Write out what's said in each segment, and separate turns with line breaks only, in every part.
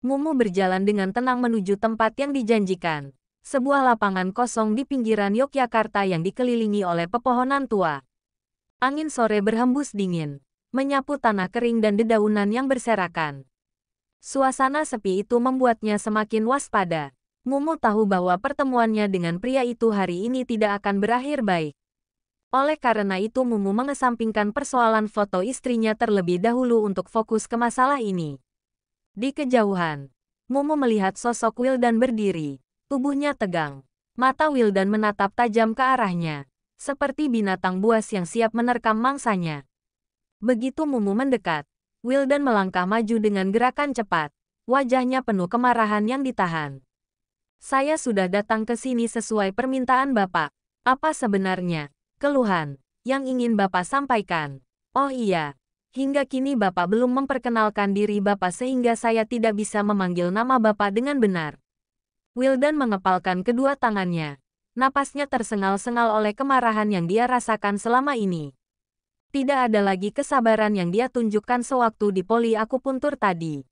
Mumu berjalan dengan tenang menuju tempat yang dijanjikan. Sebuah lapangan kosong di pinggiran Yogyakarta yang dikelilingi oleh pepohonan tua. Angin sore berhembus dingin, menyapu tanah kering dan dedaunan yang berserakan. Suasana sepi itu membuatnya semakin waspada. Mumu tahu bahwa pertemuannya dengan pria itu hari ini tidak akan berakhir baik. Oleh karena itu Mumu mengesampingkan persoalan foto istrinya terlebih dahulu untuk fokus ke masalah ini. Di kejauhan, Mumu melihat sosok Wildan berdiri, tubuhnya tegang. Mata Wildan menatap tajam ke arahnya, seperti binatang buas yang siap menerkam mangsanya. Begitu Mumu mendekat, Wildan melangkah maju dengan gerakan cepat, wajahnya penuh kemarahan yang ditahan. Saya sudah datang ke sini sesuai permintaan Bapak. Apa sebenarnya keluhan yang ingin Bapak sampaikan? Oh iya. Hingga kini Bapak belum memperkenalkan diri Bapak sehingga saya tidak bisa memanggil nama Bapak dengan benar. Wildan mengepalkan kedua tangannya. Napasnya tersengal-sengal oleh kemarahan yang dia rasakan selama ini. Tidak ada lagi kesabaran yang dia tunjukkan sewaktu di poli akupuntur tadi.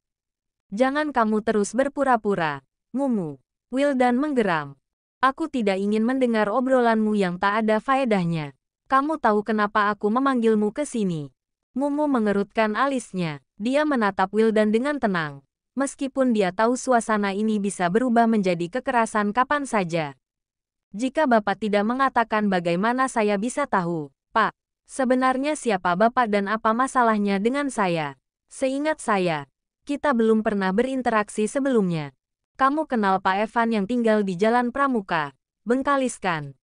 Jangan kamu terus berpura-pura, Mumu. Wildan menggeram. Aku tidak ingin mendengar obrolanmu yang tak ada faedahnya. Kamu tahu kenapa aku memanggilmu ke sini? Mumu mengerutkan alisnya. Dia menatap Wildan dengan tenang. Meskipun dia tahu suasana ini bisa berubah menjadi kekerasan kapan saja. Jika Bapak tidak mengatakan bagaimana saya bisa tahu, Pak, sebenarnya siapa Bapak dan apa masalahnya dengan saya? Seingat saya, kita belum pernah berinteraksi sebelumnya. Kamu kenal Pak Evan yang tinggal di Jalan Pramuka, Bengkaliskan.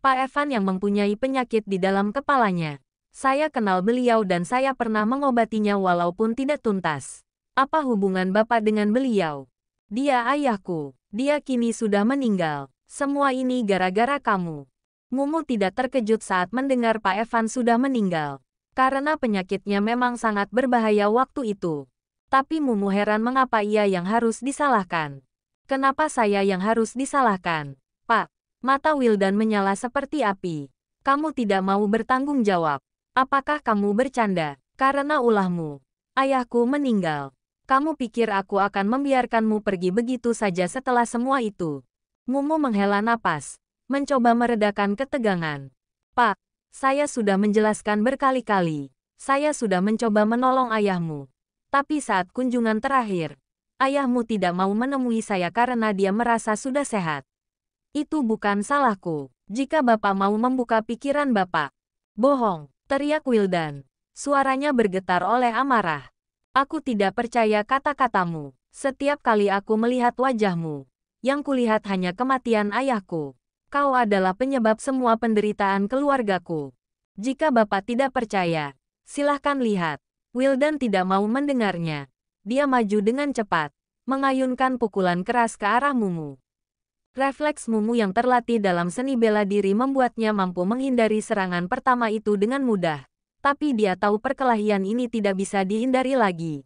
Pak Evan yang mempunyai penyakit di dalam kepalanya. Saya kenal beliau dan saya pernah mengobatinya walaupun tidak tuntas. Apa hubungan Bapak dengan beliau? Dia ayahku. Dia kini sudah meninggal. Semua ini gara-gara kamu. Mumu tidak terkejut saat mendengar Pak Evan sudah meninggal. Karena penyakitnya memang sangat berbahaya waktu itu. Tapi Mumu heran mengapa ia yang harus disalahkan. Kenapa saya yang harus disalahkan? Pak, mata Wildan menyala seperti api. Kamu tidak mau bertanggung jawab. Apakah kamu bercanda? Karena ulahmu, ayahku meninggal. Kamu pikir aku akan membiarkanmu pergi begitu saja setelah semua itu? Mumu menghela napas, mencoba meredakan ketegangan. Pak, saya sudah menjelaskan berkali-kali. Saya sudah mencoba menolong ayahmu. Tapi saat kunjungan terakhir, ayahmu tidak mau menemui saya karena dia merasa sudah sehat. Itu bukan salahku. Jika Bapak mau membuka pikiran Bapak. Bohong. Teriak Wildan. Suaranya bergetar oleh amarah. Aku tidak percaya kata-katamu. Setiap kali aku melihat wajahmu, yang kulihat hanya kematian ayahku. Kau adalah penyebab semua penderitaan keluargaku. Jika Bapak tidak percaya, silahkan lihat. Wildan tidak mau mendengarnya. Dia maju dengan cepat, mengayunkan pukulan keras ke arah Mumu. Refleks Mumu yang terlatih dalam seni bela diri membuatnya mampu menghindari serangan pertama itu dengan mudah. Tapi dia tahu perkelahian ini tidak bisa dihindari lagi.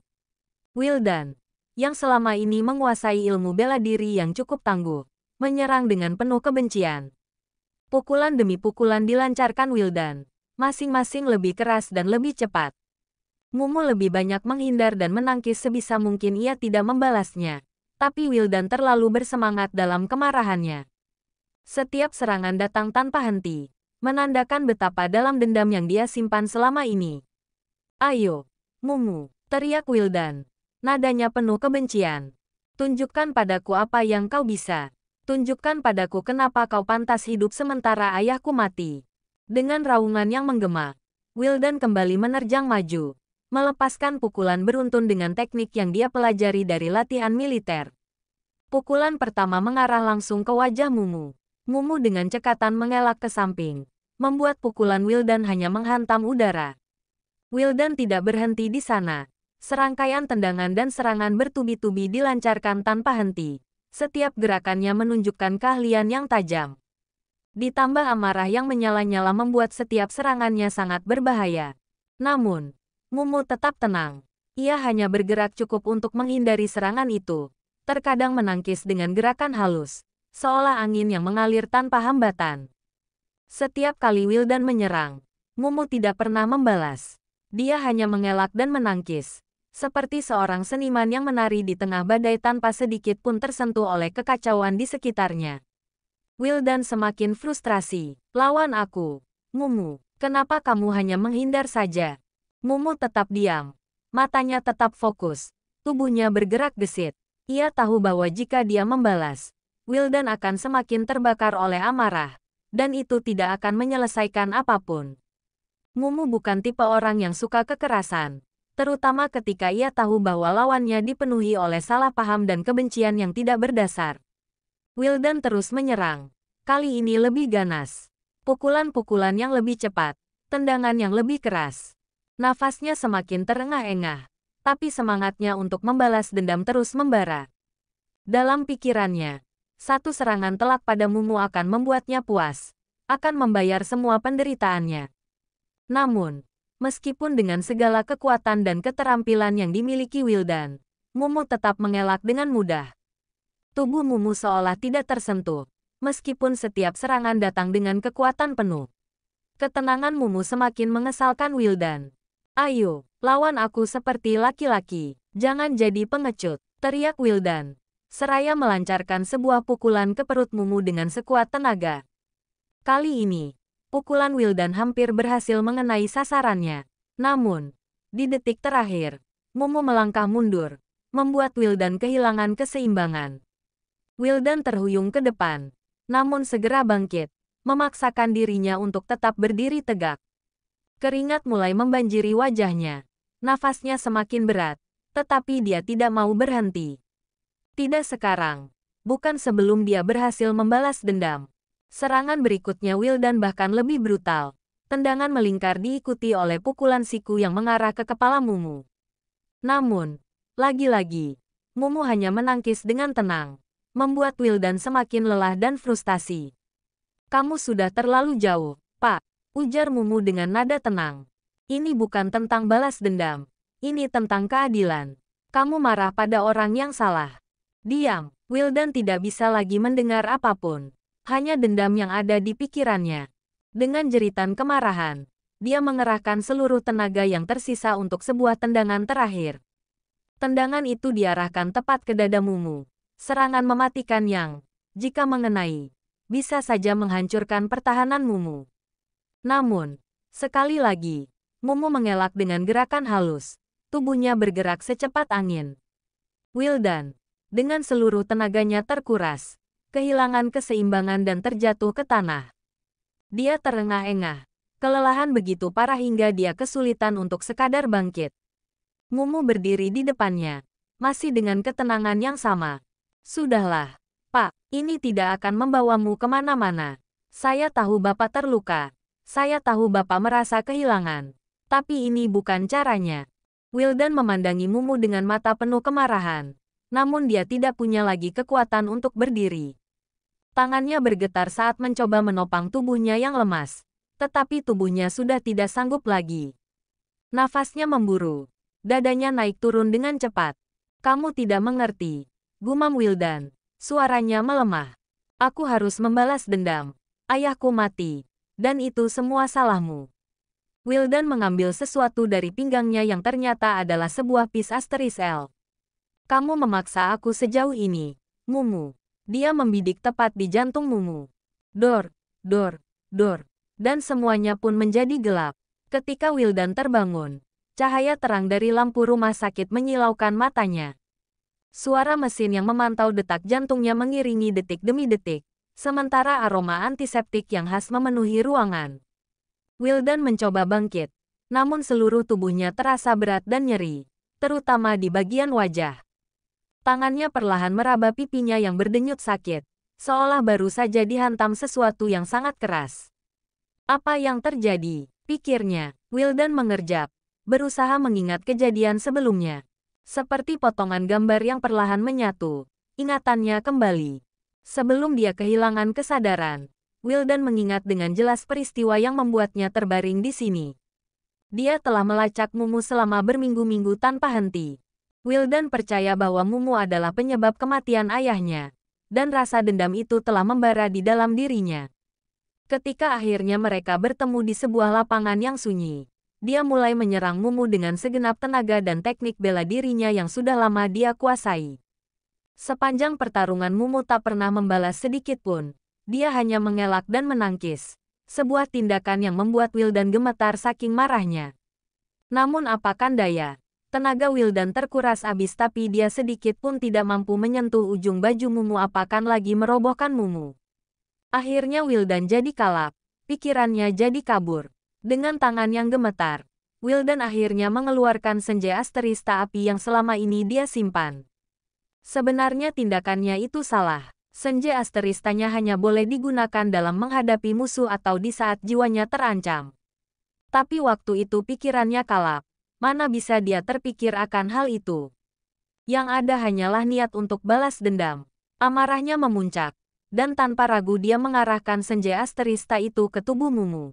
Wildan, yang selama ini menguasai ilmu bela diri yang cukup tangguh, menyerang dengan penuh kebencian. Pukulan demi pukulan dilancarkan Wildan, masing-masing lebih keras dan lebih cepat. Mumu lebih banyak menghindar dan menangkis sebisa mungkin ia tidak membalasnya. Tapi Wildan terlalu bersemangat dalam kemarahannya. Setiap serangan datang tanpa henti, menandakan betapa dalam dendam yang dia simpan selama ini. Ayo, Mumu, teriak Wildan. Nadanya penuh kebencian. Tunjukkan padaku apa yang kau bisa. Tunjukkan padaku kenapa kau pantas hidup sementara ayahku mati. Dengan raungan yang menggema, Wildan kembali menerjang maju. Melepaskan pukulan beruntun dengan teknik yang dia pelajari dari latihan militer. Pukulan pertama mengarah langsung ke wajah Mumu. Mumu dengan cekatan mengelak ke samping, membuat pukulan Wildan hanya menghantam udara. Wildan tidak berhenti di sana. Serangkaian tendangan dan serangan bertubi-tubi dilancarkan tanpa henti. Setiap gerakannya menunjukkan keahlian yang tajam. Ditambah amarah yang menyala-nyala membuat setiap serangannya sangat berbahaya. Namun, Mumu tetap tenang. Ia hanya bergerak cukup untuk menghindari serangan itu. Terkadang menangkis dengan gerakan halus, seolah angin yang mengalir tanpa hambatan. Setiap kali Wildan menyerang, Mumu tidak pernah membalas. Dia hanya mengelak dan menangkis. Seperti seorang seniman yang menari di tengah badai tanpa sedikit pun tersentuh oleh kekacauan di sekitarnya. Wildan semakin frustrasi. Lawan aku. Mumu, kenapa kamu hanya menghindar saja? Mumu tetap diam. Matanya tetap fokus. Tubuhnya bergerak gesit. Ia tahu bahwa jika dia membalas, Wildan akan semakin terbakar oleh amarah. Dan itu tidak akan menyelesaikan apapun. Mumu bukan tipe orang yang suka kekerasan. Terutama ketika ia tahu bahwa lawannya dipenuhi oleh salah paham dan kebencian yang tidak berdasar. Wildan terus menyerang. Kali ini lebih ganas. Pukulan-pukulan yang lebih cepat. Tendangan yang lebih keras. Nafasnya semakin terengah-engah. Tapi semangatnya untuk membalas dendam terus membara. Dalam pikirannya, satu serangan telak pada Mumu akan membuatnya puas. Akan membayar semua penderitaannya. Namun, meskipun dengan segala kekuatan dan keterampilan yang dimiliki Wildan, Mumu tetap mengelak dengan mudah. Tubuh Mumu seolah tidak tersentuh, meskipun setiap serangan datang dengan kekuatan penuh. Ketenangan Mumu semakin mengesalkan Wildan. Ayo, lawan aku seperti laki-laki. Jangan jadi pengecut, teriak Wildan. Seraya melancarkan sebuah pukulan ke perut Mumu dengan sekuat tenaga. Kali ini, pukulan Wildan hampir berhasil mengenai sasarannya. Namun, di detik terakhir, Mumu melangkah mundur, membuat Wildan kehilangan keseimbangan. Wildan terhuyung ke depan, namun segera bangkit, memaksakan dirinya untuk tetap berdiri tegak. Keringat mulai membanjiri wajahnya. Nafasnya semakin berat, tetapi dia tidak mau berhenti. Tidak sekarang, bukan sebelum dia berhasil membalas dendam. Serangan berikutnya Wildan bahkan lebih brutal. Tendangan melingkar diikuti oleh pukulan siku yang mengarah ke kepala Mumu. Namun, lagi-lagi, Mumu hanya menangkis dengan tenang, membuat Wildan semakin lelah dan frustasi. Kamu sudah terlalu jauh, Pak, ujar Mumu dengan nada tenang. Ini bukan tentang balas dendam, ini tentang keadilan. Kamu marah pada orang yang salah. Diam, Wildan tidak bisa lagi mendengar apapun. Hanya dendam yang ada di pikirannya. Dengan jeritan kemarahan, dia mengerahkan seluruh tenaga yang tersisa untuk sebuah tendangan terakhir. Tendangan itu diarahkan tepat ke dada Mumu. Serangan mematikan yang, jika mengenai, bisa saja menghancurkan pertahanan Mumu. Namun, sekali lagi, Mumu mengelak dengan gerakan halus. Tubuhnya bergerak secepat angin. Wildan, dengan seluruh tenaganya terkuras, kehilangan keseimbangan dan terjatuh ke tanah. Dia terengah-engah. Kelelahan begitu parah hingga dia kesulitan untuk sekadar bangkit. Mumu berdiri di depannya, masih dengan ketenangan yang sama. Sudahlah, Pak, ini tidak akan membawamu kemana-mana. Saya tahu Bapak terluka. Saya tahu Bapak merasa kehilangan. Tapi ini bukan caranya. Wildan memandangi Mumu dengan mata penuh kemarahan. Namun dia tidak punya lagi kekuatan untuk berdiri. Tangannya bergetar saat mencoba menopang tubuhnya yang lemas. Tetapi tubuhnya sudah tidak sanggup lagi. Nafasnya memburu. Dadanya naik turun dengan cepat. Kamu tidak mengerti. Gumam Wildan. Suaranya melemah. Aku harus membalas dendam. Ayahku mati. Dan itu semua salahmu. Wildan mengambil sesuatu dari pinggangnya yang ternyata adalah sebuah pis asteris L. Kamu memaksa aku sejauh ini, Mumu. Dia membidik tepat di jantung Mumu. Dor, dor, dor. Dan semuanya pun menjadi gelap. Ketika Wildan terbangun, cahaya terang dari lampu rumah sakit menyilaukan matanya. Suara mesin yang memantau detak jantungnya mengiringi detik demi detik, sementara aroma antiseptik yang khas memenuhi ruangan. Wildan mencoba bangkit, namun seluruh tubuhnya terasa berat dan nyeri, terutama di bagian wajah. Tangannya perlahan meraba pipinya yang berdenyut sakit, seolah baru saja dihantam sesuatu yang sangat keras. Apa yang terjadi? Pikirnya. Wildan mengerjap, berusaha mengingat kejadian sebelumnya. Seperti potongan gambar yang perlahan menyatu, ingatannya kembali. Sebelum dia kehilangan kesadaran, Wildan mengingat dengan jelas peristiwa yang membuatnya terbaring di sini. Dia telah melacak Mumu selama berminggu-minggu tanpa henti. Wildan percaya bahwa Mumu adalah penyebab kematian ayahnya, dan rasa dendam itu telah membara di dalam dirinya. Ketika akhirnya mereka bertemu di sebuah lapangan yang sunyi, Dia mulai menyerang Mumu dengan segenap tenaga dan teknik bela dirinya yang sudah lama dia kuasai. Sepanjang pertarungan Mumu tak pernah membalas sedikit pun. Dia hanya mengelak dan menangkis. Sebuah tindakan yang membuat Wildan gemetar saking marahnya. Namun apakan daya, tenaga Wildan terkuras habis tapi dia sedikit pun tidak mampu menyentuh ujung baju Mumu apakan lagi merobohkan Mumu. Akhirnya Wildan jadi kalap, pikirannya jadi kabur. Dengan tangan yang gemetar, Wildan akhirnya mengeluarkan senjata asterista api yang selama ini dia simpan. Sebenarnya tindakannya itu salah. Senjata asteristanya hanya boleh digunakan dalam menghadapi musuh atau di saat jiwanya terancam. Tapi waktu itu pikirannya kalap. Mana bisa dia terpikir akan hal itu? Yang ada hanyalah niat untuk balas dendam. Amarahnya memuncak. Dan tanpa ragu dia mengarahkan senjata asterista itu ke tubuh Mumu.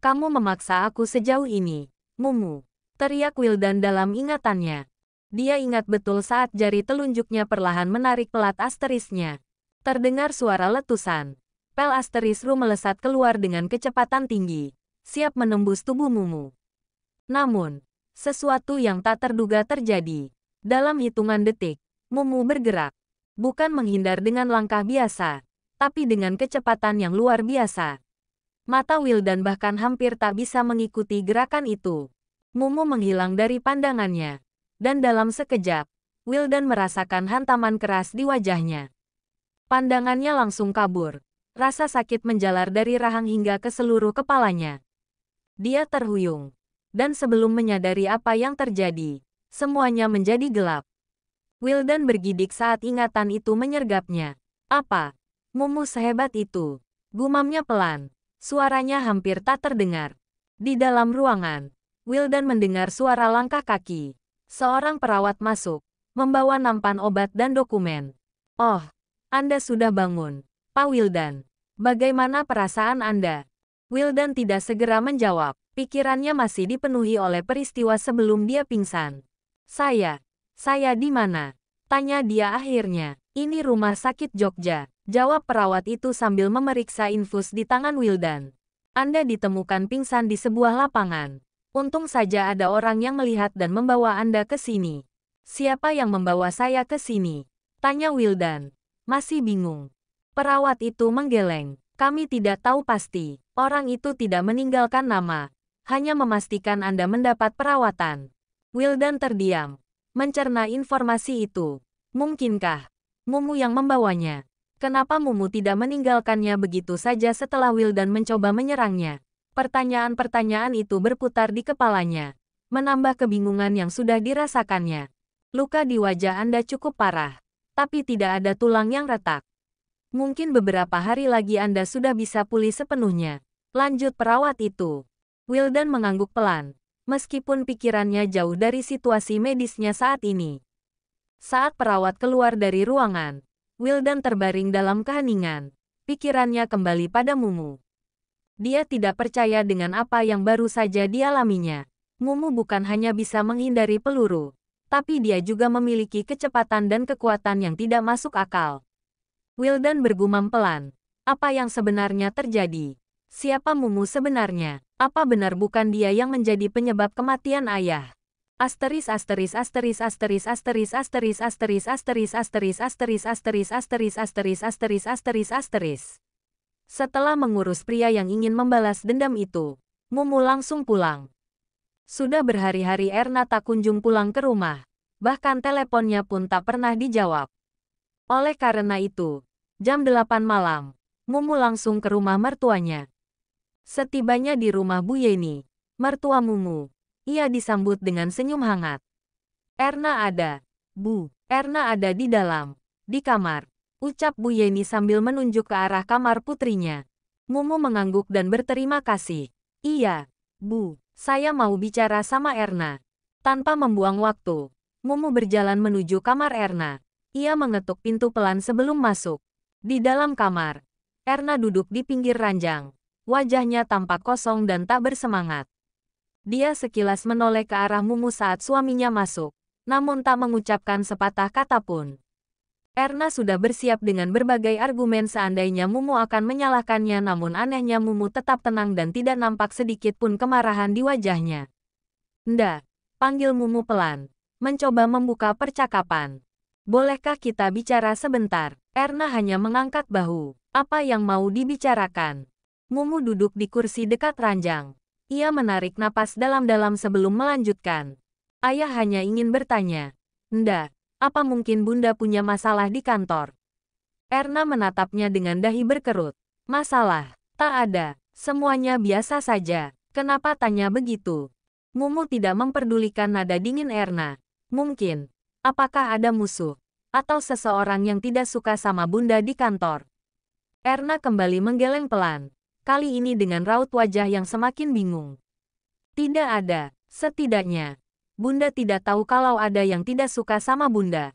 Kamu memaksa aku sejauh ini, Mumu, teriak Wildan dalam ingatannya. Dia ingat betul saat jari telunjuknya perlahan menarik pelat asterisnya. Terdengar suara letusan. Pel asteris Ru melesat keluar dengan kecepatan tinggi, siap menembus tubuh Mumu. Namun, sesuatu yang tak terduga terjadi. Dalam hitungan detik, Mumu bergerak. Bukan menghindar dengan langkah biasa, tapi dengan kecepatan yang luar biasa. Mata Wildan bahkan hampir tak bisa mengikuti gerakan itu. Mumu menghilang dari pandangannya. Dan dalam sekejap, Wildan merasakan hantaman keras di wajahnya. Pandangannya langsung kabur. Rasa sakit menjalar dari rahang hingga ke seluruh kepalanya. Dia terhuyung. Dan sebelum menyadari apa yang terjadi, semuanya menjadi gelap. Wildan bergidik saat ingatan itu menyergapnya. Apa? Mumu sehebat itu? Gumamnya pelan. Suaranya hampir tak terdengar. Di dalam ruangan, Wildan mendengar suara langkah kaki. Seorang perawat masuk, membawa nampan obat dan dokumen. Oh, Anda sudah bangun, Pak Wildan. Bagaimana perasaan Anda? Wildan tidak segera menjawab. Pikirannya masih dipenuhi oleh peristiwa sebelum dia pingsan. Saya di mana? Tanya dia akhirnya. Ini rumah sakit Jogja. Jawab perawat itu sambil memeriksa infus di tangan Wildan. Anda ditemukan pingsan di sebuah lapangan. Untung saja ada orang yang melihat dan membawa Anda ke sini. Siapa yang membawa saya ke sini? Tanya Wildan. Masih bingung. Perawat itu menggeleng. Kami tidak tahu pasti. Orang itu tidak meninggalkan nama. Hanya memastikan Anda mendapat perawatan. Wildan terdiam. Mencerna informasi itu. Mungkinkah Mumu yang membawanya? Kenapa Mumu tidak meninggalkannya begitu saja setelah Wildan mencoba menyerangnya? Pertanyaan-pertanyaan itu berputar di kepalanya, menambah kebingungan yang sudah dirasakannya. Luka di wajah Anda cukup parah, tapi tidak ada tulang yang retak. Mungkin beberapa hari lagi Anda sudah bisa pulih sepenuhnya. Lanjut perawat itu. Wildan mengangguk pelan, meskipun pikirannya jauh dari situasi medisnya saat ini. Saat perawat keluar dari ruangan, Wildan terbaring dalam keheningan. Pikirannya kembali pada Mumu. Dia tidak percaya dengan apa yang baru saja dialaminya. Mumu bukan hanya bisa menghindari peluru, tapi dia juga memiliki kecepatan dan kekuatan yang tidak masuk akal. Wildan bergumam pelan. Apa yang sebenarnya terjadi? Siapa Mumu sebenarnya? Apa benar bukan dia yang menjadi penyebab kematian ayah? Asteris asteris asteris asteris asteris asteris asteris asteris asteris asteris asteris asteris asteris asteris asteris asteris. Setelah mengurus pria yang ingin membalas dendam itu, Mumu langsung pulang. Sudah berhari-hari Erna tak kunjung pulang ke rumah. Bahkan teleponnya pun tak pernah dijawab. Oleh karena itu, jam 8 malam, Mumu langsung ke rumah mertuanya. Setibanya di rumah Bu Yeni, mertua Mumu, ia disambut dengan senyum hangat. Erna ada, Bu. Erna ada di dalam, di kamar. Ucap Bu Yeni sambil menunjuk ke arah kamar putrinya. Mumu mengangguk dan berterima kasih. Iya, Bu. Saya mau bicara sama Erna. Tanpa membuang waktu, Mumu berjalan menuju kamar Erna. Ia mengetuk pintu pelan sebelum masuk. Di dalam kamar, Erna duduk di pinggir ranjang. Wajahnya tampak kosong dan tak bersemangat. Dia sekilas menoleh ke arah Mumu saat suaminya masuk, namun tak mengucapkan sepatah kata pun. Erna sudah bersiap dengan berbagai argumen seandainya Mumu akan menyalahkannya, namun anehnya Mumu tetap tenang dan tidak nampak sedikit pun kemarahan di wajahnya. "Nda," panggil Mumu pelan, mencoba membuka percakapan. "Bolehkah kita bicara sebentar?" Erna hanya mengangkat bahu. Apa yang mau dibicarakan? Mumu duduk di kursi dekat ranjang. Ia menarik napas dalam-dalam sebelum melanjutkan. "Ayah hanya ingin bertanya. Nda, apa mungkin Bunda punya masalah di kantor?" Erna menatapnya dengan dahi berkerut. "Masalah? Tak ada. Semuanya biasa saja." "Kenapa tanya begitu?" Mumu tidak memperdulikan nada dingin Erna. "Mungkin. Apakah ada musuh? Atau seseorang yang tidak suka sama Bunda di kantor?" Erna kembali menggeleng pelan. Kali ini dengan raut wajah yang semakin bingung. "Tidak ada. Setidaknya Bunda tidak tahu kalau ada yang tidak suka sama Bunda."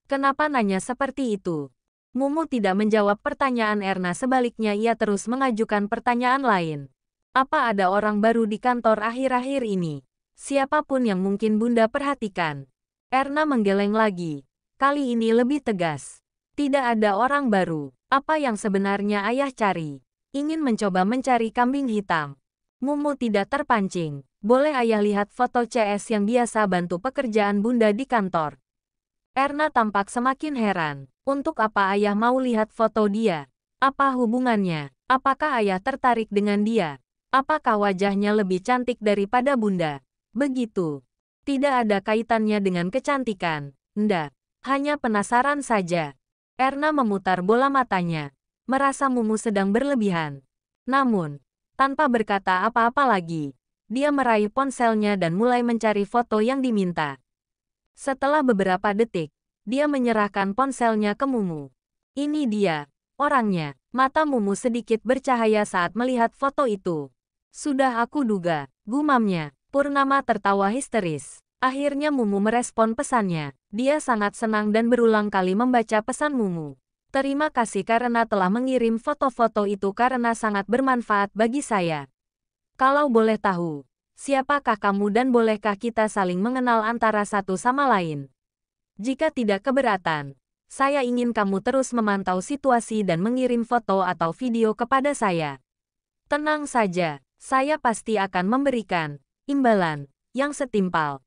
"Kenapa nanya seperti itu?" Mumu tidak menjawab pertanyaan Erna, sebaliknya ia terus mengajukan pertanyaan lain. "Apa ada orang baru di kantor akhir-akhir ini? Siapapun yang mungkin Bunda perhatikan?" Erna menggeleng lagi. Kali ini lebih tegas. "Tidak ada orang baru." "Apa yang sebenarnya ayah cari?" "Ingin mencoba mencari kambing hitam." Mumu tidak terpancing. "Boleh ayah lihat foto CS yang biasa bantu pekerjaan Bunda di kantor?" Erna tampak semakin heran. "Untuk apa ayah mau lihat foto dia? Apa hubungannya? Apakah ayah tertarik dengan dia? Apakah wajahnya lebih cantik daripada Bunda?" "Begitu. Tidak ada kaitannya dengan kecantikan, Nda. Hanya penasaran saja." Erna memutar bola matanya, merasa Mumu sedang berlebihan. Namun, tanpa berkata apa-apa lagi, dia meraih ponselnya dan mulai mencari foto yang diminta. Setelah beberapa detik, dia menyerahkan ponselnya ke Mumu. "Ini dia, orangnya." Mata Mumu sedikit bercahaya saat melihat foto itu. "Sudah aku duga," gumamnya. Purnama tertawa histeris. Akhirnya Mumu merespon pesannya. Dia sangat senang dan berulang kali membaca pesan Mumu. "Terima kasih karena telah mengirim foto-foto itu karena sangat bermanfaat bagi saya. Kalau boleh tahu, siapakah kamu dan bolehkah kita saling mengenal antara satu sama lain? Jika tidak keberatan, saya ingin kamu terus memantau situasi dan mengirim foto atau video kepada saya. Tenang saja, saya pasti akan memberikan imbalan yang setimpal."